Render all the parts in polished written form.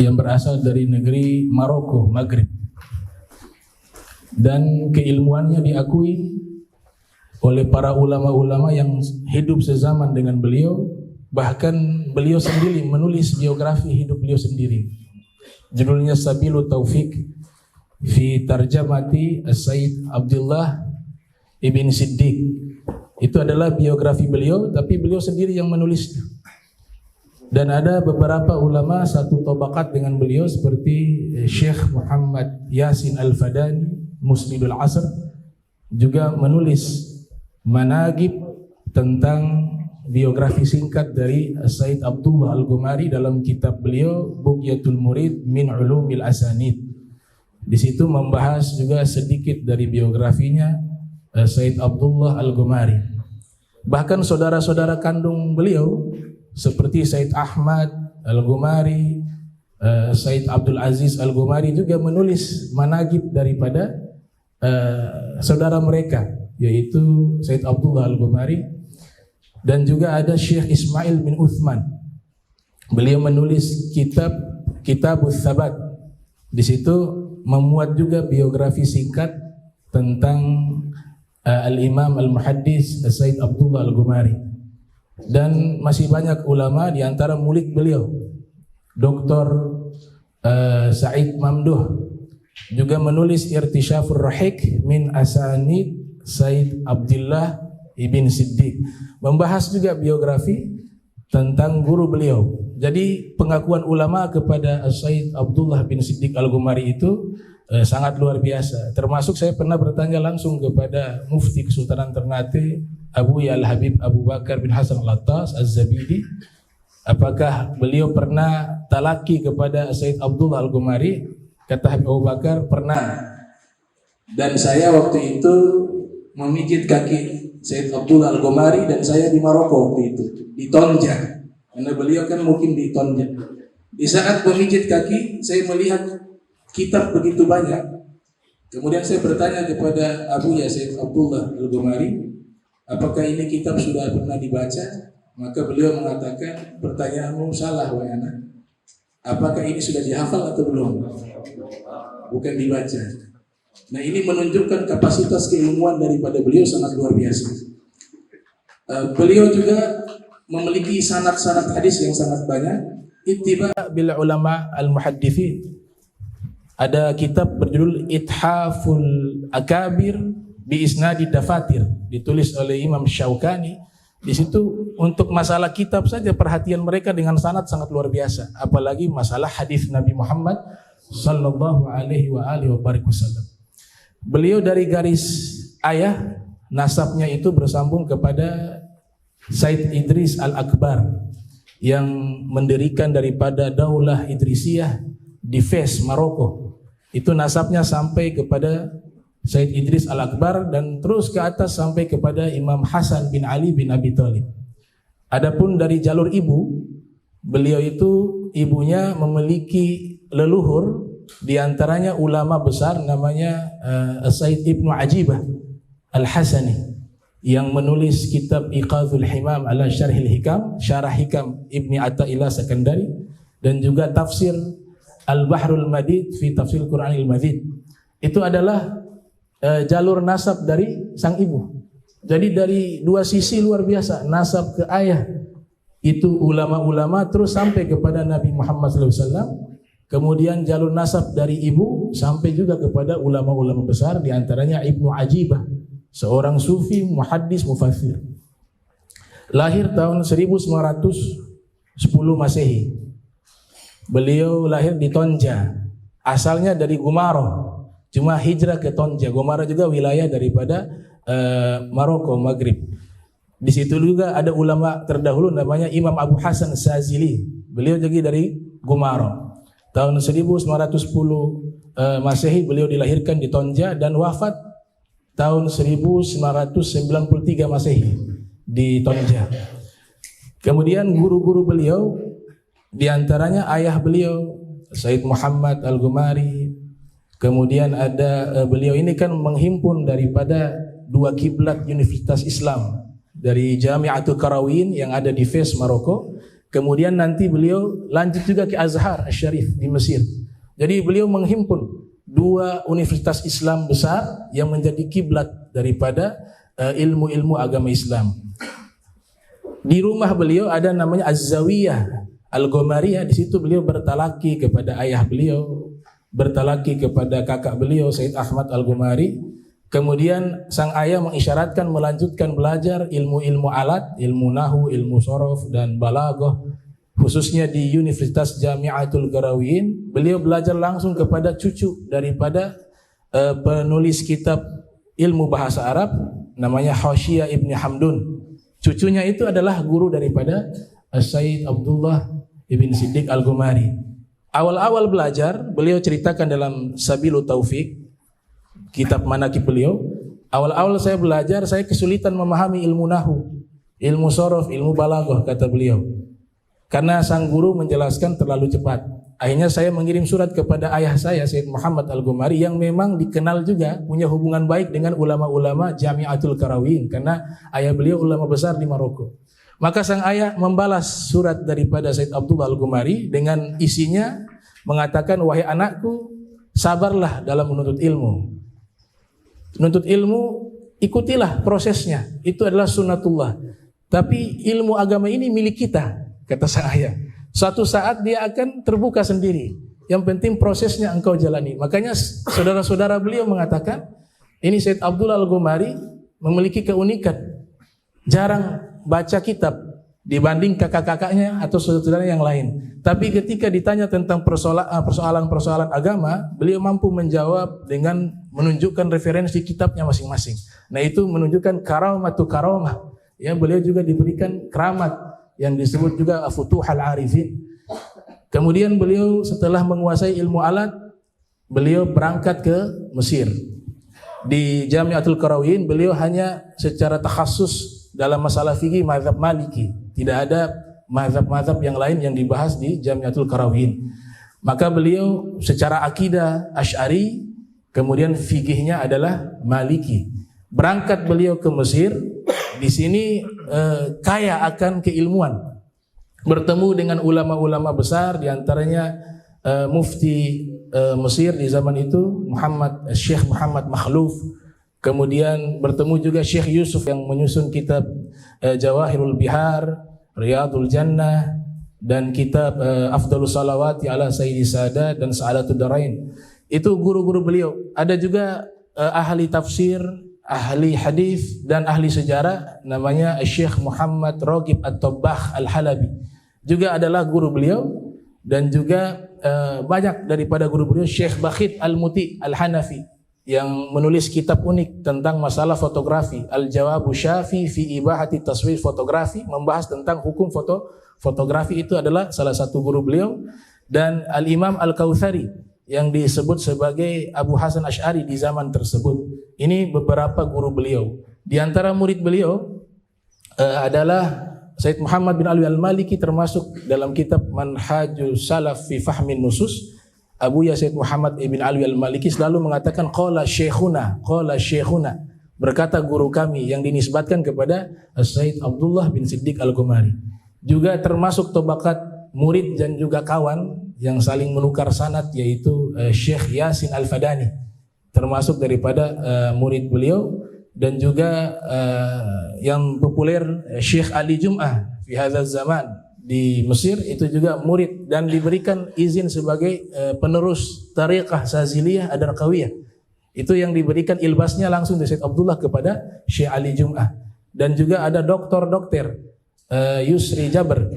yang berasal dari negeri Maroko, Maghrib. Dan keilmuannya diakui oleh para ulama-ulama yang hidup sezaman dengan beliau. Bahkan beliau sendiri menulis biografi hidup beliau sendiri. Judulnya Sabilu Taufik fi Tarjamati As-Sayyid Abdullah Ibn Siddiq. Itu adalah biografi beliau, tapi beliau sendiri yang menulisnya. Dan ada beberapa ulama satu tabakat dengan beliau seperti Syekh Muhammad Yasin Al-Fadani, Musnidul Asr, juga menulis managib tentang biografi singkat dari Sayyid Abdullah Al-Ghumari dalam kitab beliau Bughyatul Murid min Ulumil Asanid. Di situ membahas juga sedikit dari biografinya Sayyid Abdullah Al-Ghumari. Bahkan saudara-saudara kandung beliau seperti Sayyid Ahmad Al-Ghumari, Sayyid Abdul Aziz Al-Ghumari juga menulis managib daripada saudara mereka, yaitu Sayyid Abdullah Al-Ghumari. Dan juga ada Syekh Ismail bin Uthman. Beliau menulis Kitabus Tsabat. Di situ memuat juga biografi singkat tentang Al-Imam Al-Muhaddis Sayyid Abdullah Al-Ghumari. Dan masih banyak ulama, di antara murid beliau Dr. Said Mamduh juga menulis Irtisyafur Rahik min Asanid Sayyid Abdullah Ibn Siddiq, membahas juga biografi tentang guru beliau. Jadi pengakuan ulama kepada Sayyid Abdullah bin Siddiq Al-Ghumari itu sangat luar biasa. Termasuk saya pernah bertanya langsung kepada Mufti Kesultanan Ternate Abu Ya'al Habib Abu Bakar bin Hasan Al-Attas Az-Zabidi, apakah beliau pernah talaki kepada Sayyid Abdullah Al-Ghumari? Kata Habib Abu Bakar, pernah. Dan saya waktu itu memijit kaki Sayyid Abdullah Al-Ghumari, dan saya di Maroko waktu itu, di Tonja, karena beliau kan mungkin di Tonja. Di saat memijit kaki, saya melihat kitab begitu banyak. Kemudian saya bertanya kepada Abu ya Sayyid Abdullah Al-Ghumari, apakah ini kitab sudah pernah dibaca? Maka beliau mengatakan, pertanyaanmu salah wahai anak. Apakah ini sudah dihafal atau belum? Bukan dibaca. Nah, ini menunjukkan kapasitas keilmuan daripada beliau sangat luar biasa. Beliau juga memiliki sanad-sanad hadis yang sangat banyak. Ittiba bil ulama al-muhadditsin. Ada kitab berjudul Ithaful Akabir bi Isnadi Dafatir, ditulis oleh Imam Syaukani. Di situ untuk masalah kitab saja perhatian mereka dengan sanad sangat luar biasa, apalagi masalah hadis Nabi Muhammad sallallahu alaihi wasallam. Beliau dari garis ayah, nasabnya itu bersambung kepada Said Idris Al-Akbar yang mendirikan daripada Daulah Idrisiyah di Fes, Maroko. Itu nasabnya sampai kepada Said Idris Al-Akbar dan terus ke atas sampai kepada Imam Hasan bin Ali bin Abi Thalib. Adapun dari jalur ibu, beliau itu ibunya memiliki leluhur, di antaranya ulama besar namanya Said Ibnu Ajibah Al-Hasani yang menulis kitab Iqadhul Himam ala Syarhil Hikam, Syarah Hikam Ibni Atta'illah Sakandari, dan juga tafsir Al-Bahrul Madid fi Tafsir Qur'anil Madid. Itu adalah jalur nasab dari sang ibu. Jadi dari dua sisi luar biasa, nasab ke ayah itu ulama-ulama terus sampai kepada Nabi Muhammad SAW. Kemudian jalur nasab dari ibu sampai juga kepada ulama-ulama besar, di antaranya Ibnu Ajibah, seorang sufi, muhaddis, mufassir. Lahir tahun 1910 Masehi. Beliau lahir di Tonja. Asalnya dari Gumaro, cuma hijrah ke Tonja. Gumaro juga wilayah daripada Maroko, Maghrib. Di situ juga ada ulama terdahulu namanya Imam Abu Hasan Sazili. Beliau juga dari Gumaro. Tahun 1910 Masehi beliau dilahirkan di Tonja dan wafat tahun 1993 Masehi di Tonja. Kemudian guru-guru beliau, di antaranya ayah beliau Said Muhammad Al-Ghumari. Kemudian ada beliau ini kan menghimpun daripada dua kiblat Universitas Islam, dari Jami'atul Qarawin yang ada di Fes, Maroko. Kemudian nanti beliau lanjut juga ke Azhar Asy-Syarif di Mesir. Jadi beliau menghimpun dua universitas Islam besar yang menjadi kiblat daripada ilmu-ilmu agama Islam. Di rumah beliau ada namanya Az-Zawiyah Al-Ghomariyah. Di situ beliau bertalaki kepada ayah beliau, bertalaki kepada kakak beliau Said Ahmad Al-Ghomari. Kemudian sang ayah mengisyaratkan melanjutkan belajar ilmu-ilmu alat, ilmu nahwu, ilmu sorof dan balaghah, khususnya di Universitas Jami'atul Qarawiyyin. Beliau belajar langsung kepada cucu daripada penulis kitab ilmu bahasa Arab namanya Hashiyah Ibni Hamdun. Cucunya itu adalah guru daripada Sayyid Abdullah Ibn Siddiq Al-Ghomari. Awal-awal belajar, beliau ceritakan dalam Sabilut Taufik, kitab manaqib beliau. Awal-awal saya belajar, saya kesulitan memahami ilmu nahwu, ilmu sorof, ilmu balaghah, kata beliau. Karena sang guru menjelaskan terlalu cepat. Akhirnya saya mengirim surat kepada ayah saya, Sayyid Muhammad Al-Ghomari, yang memang dikenal juga punya hubungan baik dengan ulama-ulama Jami'atul Qarawiyyin, karena ayah beliau ulama besar di Maroko. Maka sang ayah membalas surat daripada Sayyid Abdullah Al-Ghomari dengan isinya mengatakan, wahai anakku, sabarlah dalam menuntut ilmu. Menuntut ilmu, ikutilah prosesnya. Itu adalah sunnatullah. Tapi ilmu agama ini milik kita, kata sang ayah. Suatu saat dia akan terbuka sendiri. Yang penting prosesnya engkau jalani. Makanya saudara-saudara beliau mengatakan, ini Sayyid Abdullah Al-Ghomari memiliki keunikan. Jarang baca kitab dibanding kakak-kakaknya atau saudara-saudara yang lain. Tapi ketika ditanya tentang persoalan-persoalan agama, beliau mampu menjawab dengan menunjukkan referensi kitabnya masing-masing. Nah, itu menunjukkan karamatu karamah. Ya, beliau juga diberikan keramat yang disebut juga Futuhul Arifin. Kemudian beliau setelah menguasai ilmu alat, beliau berangkat ke Mesir. Di Jami'atul Qarawiyyin beliau hanya secara takhasus dalam masalah fikih mazhab Maliki. Tidak ada mazhab-mazhab yang lain yang dibahas di Jami'atul Qarawiyyin. Maka beliau secara akidah Asy'ari, kemudian fikihnya adalah Maliki. Berangkat beliau ke Mesir. Di sini kaya akan keilmuan, bertemu dengan ulama-ulama besar, diantaranya mufti Mesir di zaman itu Syekh Muhammad Makhluf. Kemudian bertemu juga Syekh Yusuf yang menyusun kitab Jawahirul Bihar, Riyadul Jannah, dan kitab Afdhalus Salawati ala Sayyidi Sadat dan Sa'adatud Darain. Itu guru-guru beliau. Ada juga ahli tafsir, ahli hadis dan ahli sejarah namanya Syekh Muhammad Ragib At-Tabbah Al-Halabi. Juga adalah guru beliau, dan juga banyak daripada guru beliau Syekh Bakhit Al-Muti Al-Hanafi yang menulis kitab unik tentang masalah fotografi, Al-Jawabu Syafi fi Ibahati Taswir Fotografi, membahas tentang hukum fotografi. Itu adalah salah satu guru beliau. Dan Al-Imam Al-Kautsari yang disebut sebagai Abu Hasan Asy'ari di zaman tersebut. Ini beberapa guru beliau. Di antara murid beliau adalah Sayyid Muhammad bin Alwi Al-Maliki, termasuk dalam kitab Manhajus Salaf fi Fahmin Nusus. Abu ya Sayyid Muhammad ibn Alwi Al-Maliki selalu mengatakan qala syekhuna, berkata guru kami, yang dinisbatkan kepada Sayyid Abdullah bin Siddiq Al-Ghomari. Juga termasuk tobakat murid dan juga kawan yang saling menukar sanad, yaitu Syekh Yasin Al-Fadani, termasuk daripada murid beliau. Dan juga yang populer Syekh Ali Jum'ah fi hadzal zaman di Mesir, itu juga murid dan diberikan izin sebagai penerus tariqah Saziliyah Ad-Darqawiyah. Itu yang diberikan ilbasnya langsung dari Syekh Abdullah kepada Syekh Ali Jum'ah. Dan juga ada dokter Yusri Jabr.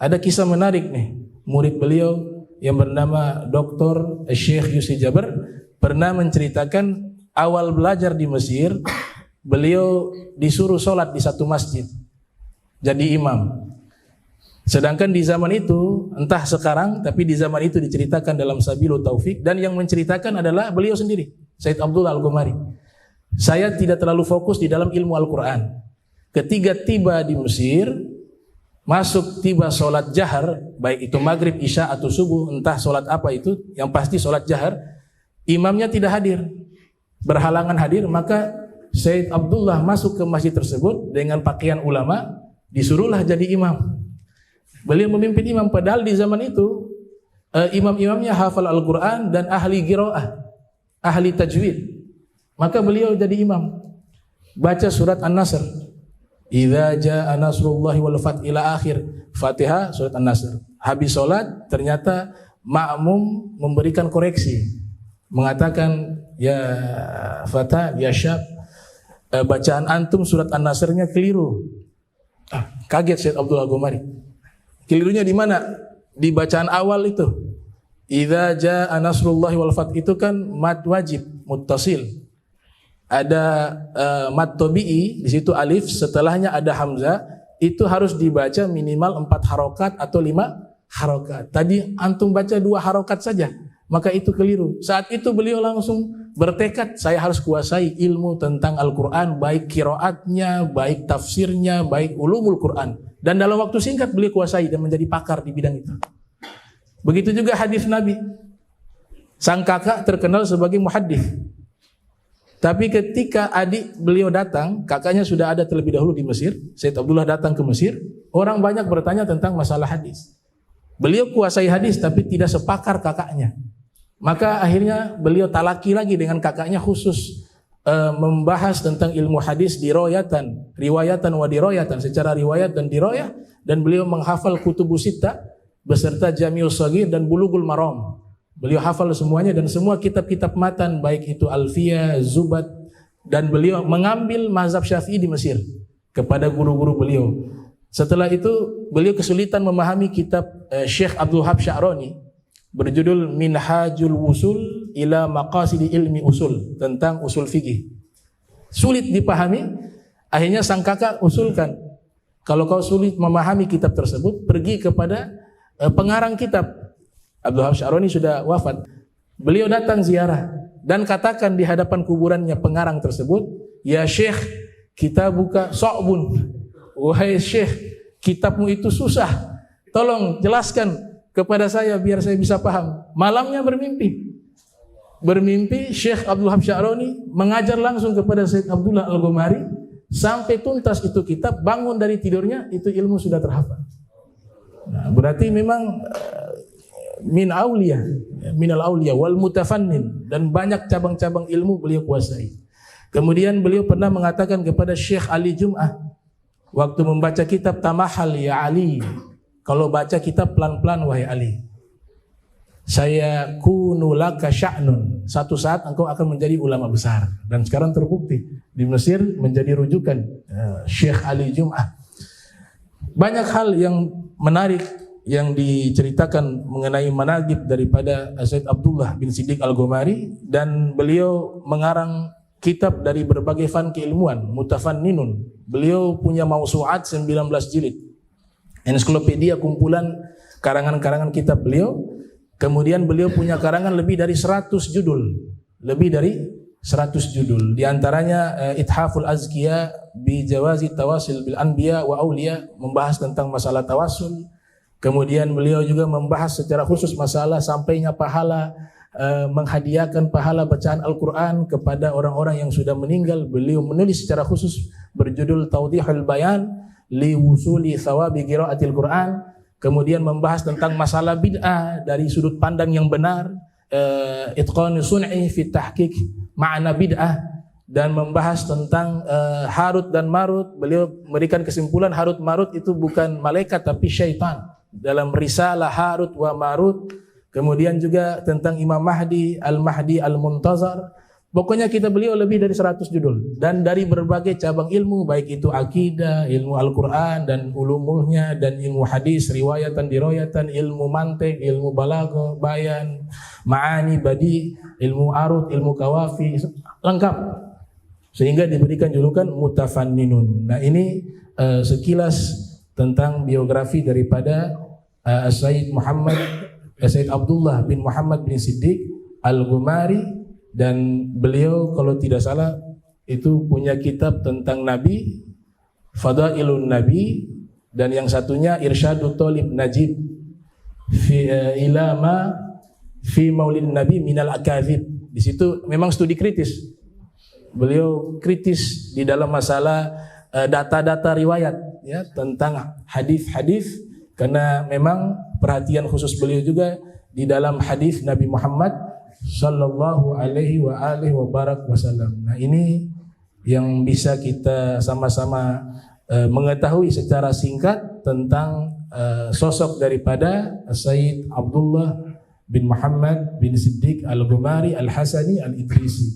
Ada kisah menarik nih, murid beliau yang bernama Dr. Syekh Yusri Jabr pernah menceritakan awal belajar di Mesir, beliau disuruh sholat di satu masjid, jadi imam. Sedangkan di zaman itu, entah sekarang, tapi di zaman itu diceritakan dalam Sabilut Taufik, dan yang menceritakan adalah beliau sendiri, Sayyid Abdullah Al-Ghomari. Saya tidak terlalu fokus di dalam ilmu Al-Quran. Ketika tiba di Mesir, tiba sholat jahar, baik itu maghrib, isya atau subuh, entah sholat apa itu, yang pasti sholat jahar, imamnya tidak hadir, berhalangan hadir. Maka Sayyid Abdullah masuk ke masjid tersebut dengan pakaian ulama, disuruhlah jadi imam. Beliau memimpin imam, padahal di zaman itu imam-imamnya hafal Al-Quran dan ahli qiraah, ahli tajwid. Maka beliau jadi imam, baca surat An-Nasr, idza jaa nasrullahi wal fath ila akhir Fatihah surat An-Nasr. Habis sholat ternyata makmum memberikan koreksi, mengatakan, ya fata, ya syab, bacaan antum surat An-Nasrnya keliru. Kaget Syekh Abdullah Al-Ghumari. Kelirunya di mana? Di bacaan awal itu. Idza jaa nasrullahi wal fath itu kan mad wajib muttasil. Ada mad tabi'i, di situ alif, setelahnya ada hamzah, itu harus dibaca minimal 4 harokat atau 5 harokat. Tadi antum baca 2 harokat saja, maka itu keliru. Saat itu beliau langsung bertekad, saya harus kuasai ilmu tentang Al-Quran, baik qiraatnya, baik tafsirnya, baik ulumul Quran. Dan dalam waktu singkat beliau kuasai dan menjadi pakar di bidang itu. Begitu juga hadis Nabi. Sang kakak terkenal sebagai muhaddits. Tapi ketika adik beliau datang, kakaknya sudah ada terlebih dahulu di Mesir, Said Abdullah datang ke Mesir, orang banyak bertanya tentang masalah hadis. Beliau kuasai hadis tapi tidak sepakar kakaknya. Maka akhirnya beliau talaki lagi dengan kakaknya, khusus membahas tentang ilmu hadis riwayatan wa dirayatan, secara riwayat dan dirayah, dan beliau menghafal Kutubus Sittah beserta Jami'us Shaghir dan Bulughul Maram. Beliau hafal semuanya dan semua kitab-kitab matan, baik itu Alfiyah, Zubat, dan beliau mengambil mazhab Syafi'i di Mesir kepada guru-guru beliau. Setelah itu beliau kesulitan memahami kitab Syekh Abdul Wahab Sya'rani berjudul Minhajul Wusul ila Maqasidi Ilmi Usul, tentang usul fikih. Sulit dipahami, akhirnya sang kakak usulkan, kalau kau sulit memahami kitab tersebut, pergi kepada pengarang kitab. Abdul Wahab Sya'rani sudah wafat. Beliau datang ziarah dan katakan di hadapan kuburannya pengarang tersebut, ya Syekh, kita buka so'bun. Wahai Syekh, kitabmu itu susah. Tolong jelaskan kepada saya biar saya bisa paham. Malamnya bermimpi Syekh Abdul Wahab Sya'rani mengajar langsung kepada Syekh Abdullah Al-Ghumari sampai tuntas itu kitab. Bangun dari tidurnya, itu ilmu sudah terhafal. Nah, berarti memang minal auliya wal mutafannin, dan banyak cabang-cabang ilmu beliau kuasai. Kemudian beliau pernah mengatakan kepada Syekh Ali Jum'ah waktu membaca kitab, tamahal ya Ali, kalau baca kitab pelan-pelan wahai Ali, saya kunu laka sya'nun, satu saat engkau akan menjadi ulama besar. Dan sekarang terbukti di Mesir menjadi rujukan Syekh Ali Jum'ah. Banyak hal yang menarik yang diceritakan mengenai manaqib daripada Said Abdullah bin Siddiq Al-Ghumari, dan beliau mengarang kitab dari berbagai fan keilmuan, mutafanninun. Beliau punya mausu'at 19 jilid, ensiklopedia kumpulan karangan-karangan kitab beliau. Kemudian beliau punya karangan lebih dari 100 judul, di antaranya Ithaful Azkiya bi Jawazi Tawasil bil Anbiya wa Auliya, membahas tentang masalah tawasul. Kemudian beliau juga membahas secara khusus masalah sampainya pahala, menghadiahkan pahala bacaan Al-Quran kepada orang-orang yang sudah meninggal. Beliau menulis secara khusus berjudul Tawdihul Bayan li wusuli thawabi qiraatil Quran. Kemudian membahas tentang masalah bid'ah dari sudut pandang yang benar, itqanu sun'i fi tahqiq ma'na bid'ah, dan membahas tentang Harut dan Marut. Beliau memberikan kesimpulan Harut Marut itu bukan malaikat tapi syaitan dalam risalah Harut wa Marut. Kemudian juga tentang Imam Mahdi Al-Muntazar. Pokoknya kita beliau lebih dari 100 judul, dan dari berbagai cabang ilmu, baik itu akidah, ilmu Al-Quran dan ulumulnya, dan ilmu hadis, riwayatan, dirayatan, ilmu mantik, ilmu balaghah, bayan, ma'ani, badi, ilmu arut, ilmu kawafi, lengkap. Sehingga diberikan julukan mutafanninun. Nah, ini sekilas tentang biografi daripada Said Abdullah bin Muhammad bin Siddiq Al-Ghumari. Dan beliau kalau tidak salah itu punya kitab tentang Nabi, Fadailun Nabi, dan yang satunya Irsyadut Thalib Najib fi ilama fi Maulid Nabi minal akadzib. Di situ memang studi kritis. Beliau kritis di dalam masalah data-data riwayat, ya, tentang hadis-hadis Karena memang perhatian khusus beliau juga di dalam hadis Nabi Muhammad sallallahu alaihi wasallam. Nah, ini yang bisa kita sama-sama mengetahui secara singkat tentang sosok daripada Sayyid Abdullah bin Muhammad bin Siddiq Al-Ghumari Al-Hasani Al-Idrisi.